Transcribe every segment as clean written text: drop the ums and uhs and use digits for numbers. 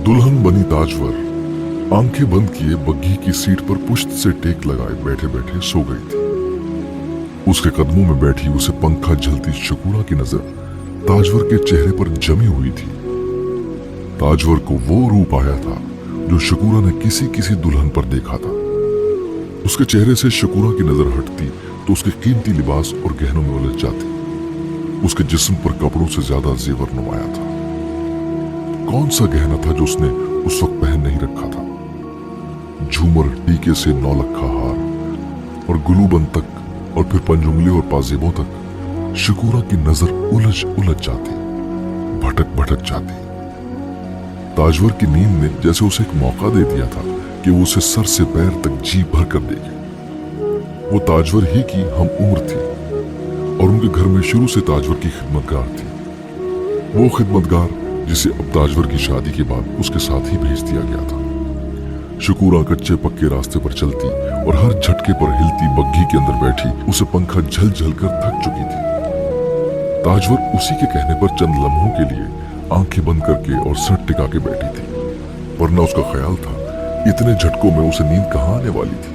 दुल्हन बनी ताजवर आंखें बंद किए बग्घी की सीट पर पुश्त से टेक लगाए बैठे बैठे सो गई थी। उसके कदमों में बैठी उसे पंखा झलती शकूरा की नजर ताजवर के चेहरे पर जमी हुई थी। ताजवर को वो रूप आया था जो शकूरा ने किसी किसी दुल्हन पर देखा था। उसके चेहरे से शकूरा की नजर हटती तो उसके कीमती लिबास और गहनों में उलझ जाती। उसके जिस्म पर कपड़ों से ज्यादा जेवर नुमाया था। कौन सा गहना था जो उसने उस वक्त पहन नहीं रखा था? झूमर, टीके से नौलखा हार और गुलूबंद तक और फिर पंजुंगली और पाजेबों तक शकूरा की नजर उलझ उलझ जाती, भटक भटक जाती। ताजवर की नींद ने जैसे उसे एक मौका दे दिया था कि वो उसे सर से पैर तक जी भर कर देगी। वो ताजवर ही की हम उम्र थी और उनके घर में शुरू से ताजवर की खिदमतगार थी। वो खिदमतगार जिसे अब ताजवर की शादी के बाद उसके साथ ही भेज दिया गया था। शकूरा कच्चे पक्के रास्ते पर चलती और हर झटके पर हिलती बग्घी के अंदर बैठी उसे पंखा झल झल कर थक चुकी थी। ताजवर उसी के कहने पर चंद लम्हों के लिए आंखें बंद करके और सर टिका के बैठी थी, वरना उसका ख्याल था इतने झटकों में उसे नींद कहाँ आने वाली थी।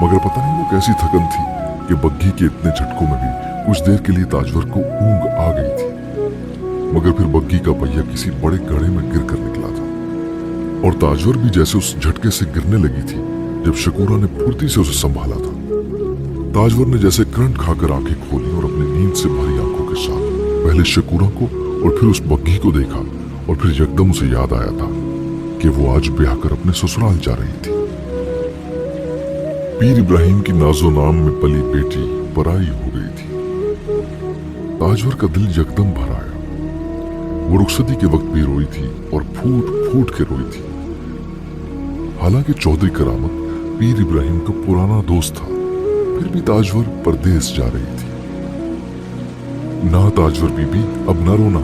मगर पता नहीं वो कैसी थकन थी कि बग्घी के इतने झटकों में भी कुछ देर के लिए ताजवर को ऊंघ आ गई थी। मगर फिर बग्घी का पहिया किसी बड़े गड्ढे में गिर कर निकला था और ताजवर भी जैसे उस झटके से गिरने लगी थी जब शकूरा ने फुर्ती से उसे संभाला था। ताजवर ने जैसे करंट खाकर आंखें खोली और अपनी नींद से भरी आंखों के साथ पहले शकूरा को और फिर उस बग्घी को देखा और फिर एकदम उसे याद आया था कि वो आज ब्याह कर अपने ससुराल जा रही थी। पीर इब्राहिम की नाजो नाम में पली बेटी पराई हो गई थी। ताजवर का दिल यकदम भर आया। वो रुखसती के वक्त भी रोई थी और फूट फूट के रोई थी। हालांकि चौधरी करामत पीर इब्राहिम का पुराना दोस्त था, फिर भी ताजवर परदेस जा रही थी। ना ताजवर बीबी, अब न रोना।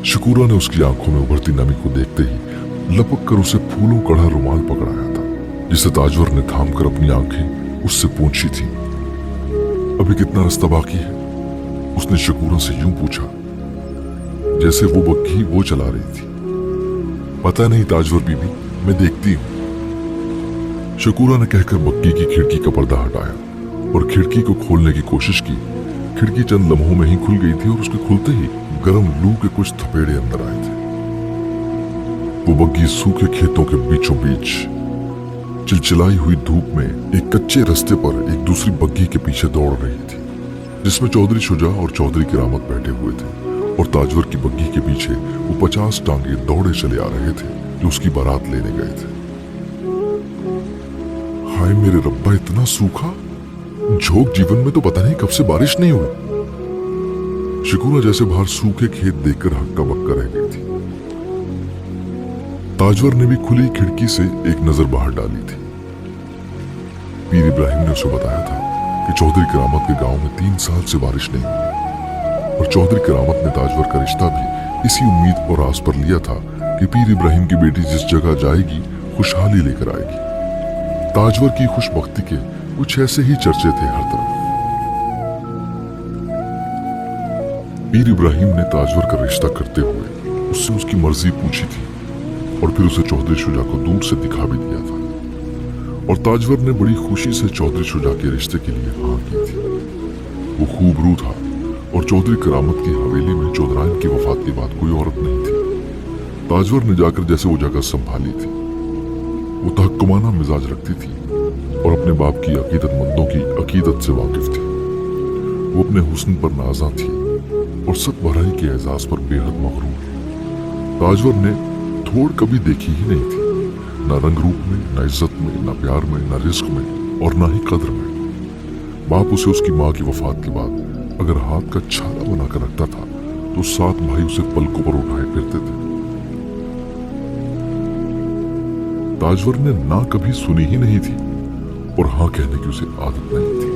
शकूरा ने उसकी आंखों में उभरती नमी को देखते ही लपक कर उसे फूलों कड़ा रुमाल पकड़ाया था, जिसे ताजवर ने थाम कर अपनी आंखें उससे पूछी थी। अभी कितना रास्ता बाकी है? उसने शकूरा से यूं पूछा जैसे वो बग्घी वो चला रही थी। पता नहीं ताजवर बीबी, मैं देखती हूं, शकूरा ने कहकर बग्घी की खिड़की का पर्दा हटाया और खिड़की को खोलने की कोशिश की। खिड़की चंद लम्हों में ही खुल गई थी और उसके खुलते ही गर्म लू के कुछ थपेड़े अंदर आए थे। वो बग्घी सूखे खेतों के बीचों बीच चिलचिलाई हुई धूप में एक कच्चे रास्ते पर एक दूसरी बग्घी के पीछे दौड़ रही थी, जिसमें चौधरी शुजा और चौधरी करामत बैठे हुए थे और ताजवर की बग्घी के पीछे वो 50 टांगे दौड़े चले आ रहे थे जो उसकी बारात लेने गए थे। हाय मेरे रब्बा, इतना सूखा! झोंक जीवन में तो पता नहीं कब से बारिश नहीं हुई। शकूरा जैसे बाहर सूखे खेत देखकर हक्का बक्का रह गई थी। ताजवर ने भी खुली खिड़की से एक नजर बाहर डाली थी। पीर इब्राहिम ने उसे बताया था कि चौधरी करामत के गांव में 3 साल से बारिश नहीं हुई और चौधरी करामत ने ताजवर का रिश्ता भी इसी उम्मीद और आस पर लिया था कि पीर इब्राहिम की बेटी जिस जगह जाएगी खुशहाली लेकर आएगी। ताजवर की खुशबख्ती के कुछ ऐसे ही चर्चे थे हर तरफ। पीर इब्राहिम ने ताजवर का रिश्ता करते हुए उससे उसकी मर्जी पूछी थी और फिर उसे चौधरी शुजा को दूर से दिखा भी दिया था और ताजवर ने बड़ी खुशी से चौधरी शुजा के रिश्ते के लिए हाँ की थी। वो खूब रू था और चौधरी करामत की हवेली में चौधराइन की वफात के बाद कोई औरत नहीं थी। ताजवर ने जाकर जैसे वो जगह संभाली थी। वो तहक्कुमाना मिजाज रखती थी और अपने बाप की अकीदतमंदों की अकीदत से वाकिफ थी। वो अपने हुस्न पर नाज़ा थी और सत भराई के एजाज पर बेहद मगरूर। ताजवर ने थोड़ कभी देखी ही नहीं थी, न रंग रूप में, न इज्जत में, न प्यार में, न रिस्क में और न ही कद्र में। बाप उसे उसकी माँ की वफात के बाद अगर हाथ का छाला बनाकर रखता था तो 7 भाई उसे पलकों पर उठाए फिरते थे। ताजवर ने ना कभी सुनी ही नहीं थी और हाँ कहने की उसे आदत नहीं थी।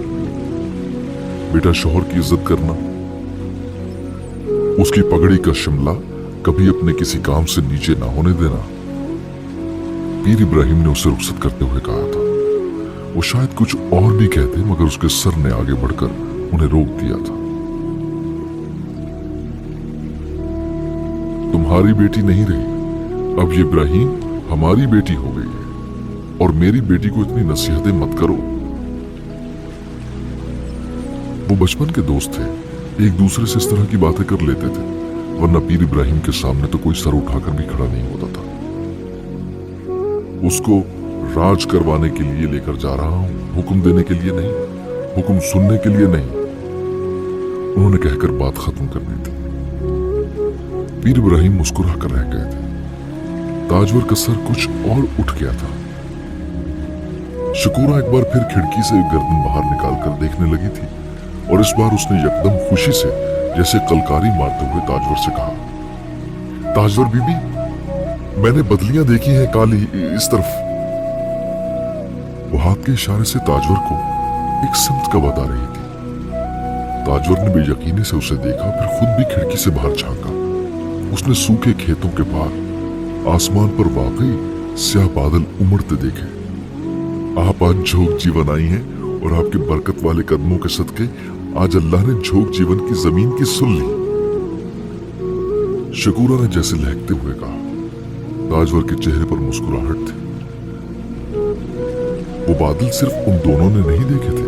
बेटा, शौहर की इज्जत करना, उसकी पगड़ी का शिमला कभी अपने किसी काम से नीचे ना होने देना। पीर इब्राहिम ने उसे रुखसत करते हुए कहा था। वो शायद कुछ और भी कहते मगर उसके सर ने आगे बढ़कर उन्हें रोक दिया था। तुम्हारी बेटी नहीं रही, अब ये इब्राहिम हमारी बेटी हो गई है और मेरी बेटी को इतनी नसीहतें मत करो। वो बचपन के दोस्त थे, एक दूसरे से इस तरह की बातें कर लेते थे, वरना पीर इब्राहिम के सामने तो कोई सर उठाकर भी खड़ा नहीं होता था। उसको राज करवाने के लिए लेकर जा रहा हूं, हुक्म देने के लिए नहीं, हुक्म सुनने के लिए नहीं, उन्होंने कहकर बात खत्म कर दी थी। पीर इब्राहिम मुस्कुरा कर रह गए थे। ताजवर का सर कुछ और उठ गया था। शकूरा एक बार फिर खिड़की से गर्दन बाहर निकालकर देखने लगी थी और इस बार उसने यकदम खुशी से जैसे कलकारी मारते हुए ताजवर से कहा, ताजवर बीबी, मैंने बदलियां देखी हैं काली इस तरफ। वो हाथ के इशारे से ताजवर को एक समत का बता रही थी। ताजवर ने बेयकीनी से उसे देखा, फिर खुद भी खिड़की से बाहर झांका। उसने सूखे खेतों के पार आसमान पर वाकई स्याह बादल उमड़ते देखे। आप आज झोंक जीवन आई हैं और आपके बरकत वाले कदमों के सदके आज अल्लाह ने झोंक जीवन की जमीन की सुन ली। शकूरा ने जैसे लहकते हुए कहा। ताजवर के चेहरे पर मुस्कुराहट थी। वो बादल सिर्फ उन दोनों ने नहीं देखे थे,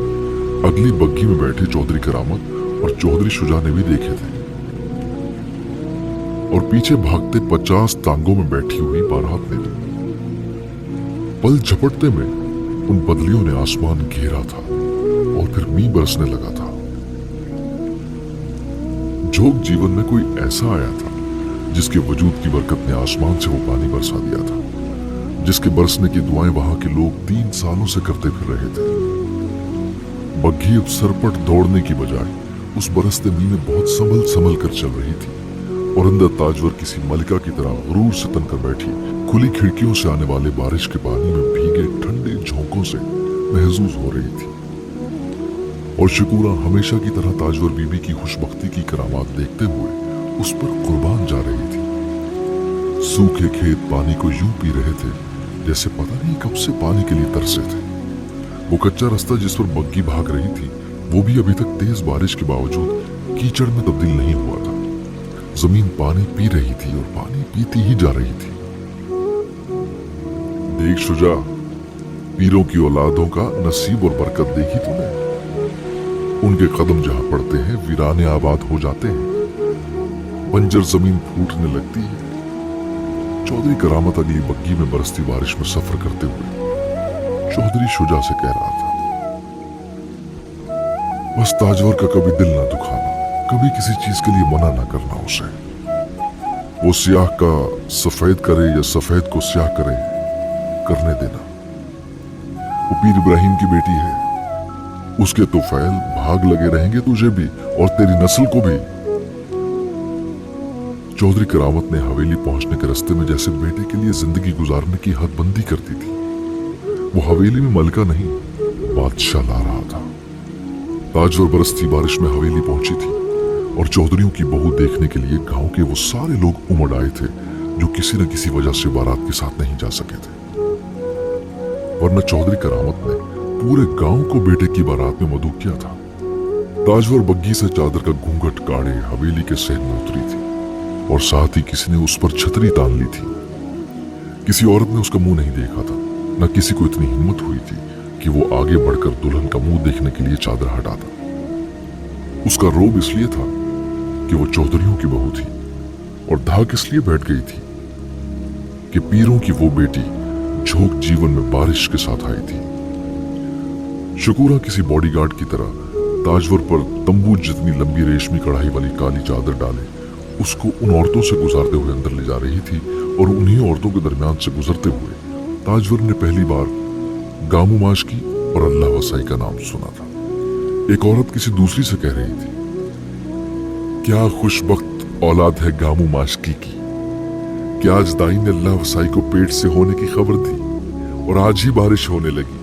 अगली बग्घी में बैठे चौधरी करामत और चौधरी शुजा ने भी देखे थे, और पीछे भागते 50 तांगों में बैठी हुई बारात ने भी। पल झपटते में उन बदलियों ने आसमान घेरा था और फिर मींह बरसने लगा था। झोंक जीवन में कोई ऐसा आया था जिसके वजूद की बरकत ने आसमान से वो पानी बरसा दिया था, जिसके बरसने की दुआएं वहां के लोग 3 सालों से करते फिर रहे थे। बग्घी अब सरपट दौड़ने की बजाय उस बरसते मींह में बहुत संभल संभल कर चल रही थी और अंदर ताजवर किसी मलिका की तरह गुरूर से तन कर बैठी खुली खिड़कियों से आने वाले बारिश के पानी में भीगे ठंडे झोंकों से महसूस हो रही थी। और शकूरा हमेशा की तरह ताजवर बीबी की खुशबख्ती की करामात देखते हुए उस पर कुर्बान जा रही थी। सूखे खेत पानी को यूं पी रहे थे जैसे पता नहीं कब से पानी के लिए तरसे थे। वो कच्चा रास्ता जिस पर बग्घी भाग रही थी वो भी अभी तक तेज बारिश के बावजूद कीचड़ में तब्दील नहीं हुआ था। जमीन पानी पी रही थी और पानी पीती ही जा रही थी। देख शुजा, पीरों की औलादों का नसीब और बरकत देखी तूने? उनके कदम जहां पड़ते हैं वीराने आबाद हो जाते हैं, बंजर जमीन फूटने लगती है। चौधरी करामत अगली बग्घी में बरसती बारिश में सफर करते हुए चौधरी शुजा से कह रहा था, बस ताजवर का कभी दिल ना दुखाना, कभी किसी चीज के लिए मना ना करना उसे। वो स्याह का सफेद करे या सफेद को स्याह करे, करने देना। वो पीर इब्राहिम की बेटी है, उसके तो फैल भाग लगे रहेंगे तुझे भी और तेरी नस्ल को भी। चौधरी करामत ने हवेली पहुंचने के रास्ते में जैसे बेटे के लिए जिंदगी गुजारने की हदबंदी करती थी। वो हवेली में मलका नहीं बादशाह ला रहा था। ताजवर बरसती बारिश में हवेली पहुंची थी और चौधरियों की बहू देखने के लिए गांव के वो सारे लोग उमड़ आए थे जो किसी न किसी वजह से बारात के साथ नहीं जा सके थे। वरना चौधरी करामत ने पूरे गांव को बेटे की बारात में मदऊ किया था। ताजवर बग्घी से चादर का घूंघट काढ़े हवेली के सहन में उतरी थी और साथ ही किसी ने उस पर छतरी तान ली थी। किसी औरत ने उसका मुंह नहीं देखा था, न किसी को इतनी हिम्मत हुई थी कि वो आगे बढ़कर दुल्हन का मुंह देखने के लिए चादर हटाता। उसका रोब इसलिए था कि वो चौधरियों की बहू थी और धाक इसलिए बैठ गई थी कि पीरों की वो बेटी झोंक जीवन में बारिश के साथ आई थी। शकूरा किसी बॉडीगार्ड की तरह ताजवर पर तंबू जितनी लंबी रेशमी कढ़ाई वाली काली चादर डाले उसको उन औरतों से गुजारते हुए अंदर ले जा रही थी और उन्हीं औरतों के दरमियान से गुजरते हुए ताजवर ने पहली बार गामू माशकी और अल्लाह वसाई का नाम सुना था। एक औरत किसी दूसरी से कह रही थी, क्या खुशबख्त औलाद है गामू माशकी की, क्या आज दाई ने अल्लाह वसाई को पेट से होने की खबर दी और आज ही बारिश होने लगी।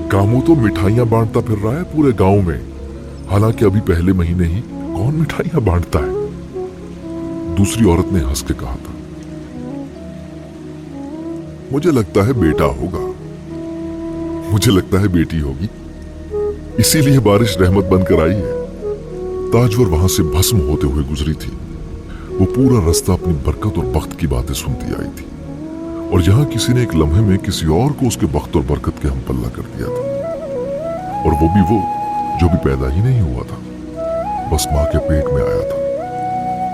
गामू तो मिठाइयां बांटता फिर रहा है पूरे गांव में, हालांकि अभी पहले महीने ही कौन मिठाइयां बांटता है। दूसरी औरत ने हंस के कहा था, मुझे लगता है बेटा होगा, मुझे लगता है बेटी होगी, इसीलिए बारिश रहमत बनकर आई है। ताजवर वहां से भस्म होते हुए गुजरी थी। वो पूरा रास्ता अपनी बरकत और बख्त की बातें सुनती आई थी, और यहाँ किसी ने एक लम्हे में किसी और को उसके बख्त और बरकत के हम पल्ला कर दिया था, और वो भी जो भी पैदा ही नहीं हुआ था, बस माँ के पेट में आया था।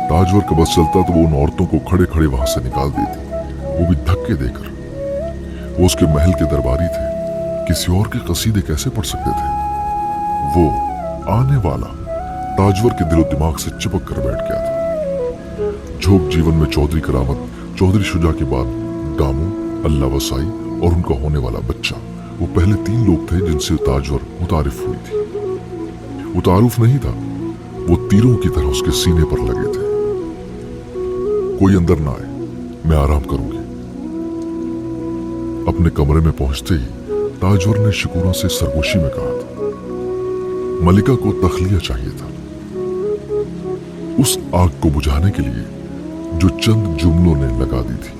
ताजवर का बस चलता तो वो उन औरतों को खड़े खड़े वहां से निकाल देती, वो भी धक्के देकर। वो उसके महल के दरबारी थे, किसी और के कसीदे कैसे पढ़ सकते थे? वो आने वाला ताजवर के दिलो दिमाग से चिपक कर बैठ गया था। झोंक जीवन में चौधरी करामत, चौधरी शुजा के बाद दामू, अल्लाह वसाई और उनका होने वाला बच्चा, वो पहले 3 लोग थे जिनसे ताजवर मुतारिफ हुई थी। वो तारुफ नहीं था, वो तीरों की तरह उसके सीने पर लगे थे। कोई अंदर ना आए, मैं आराम करूंगी। अपने कमरे में पहुंचते ही ताजवर ने शकूरा से सरगोशी में कहा था, मलिका को तखलिया चाहिए था, उस आग को बुझाने के लिए जो चंद जुमलों ने लगा दी थी।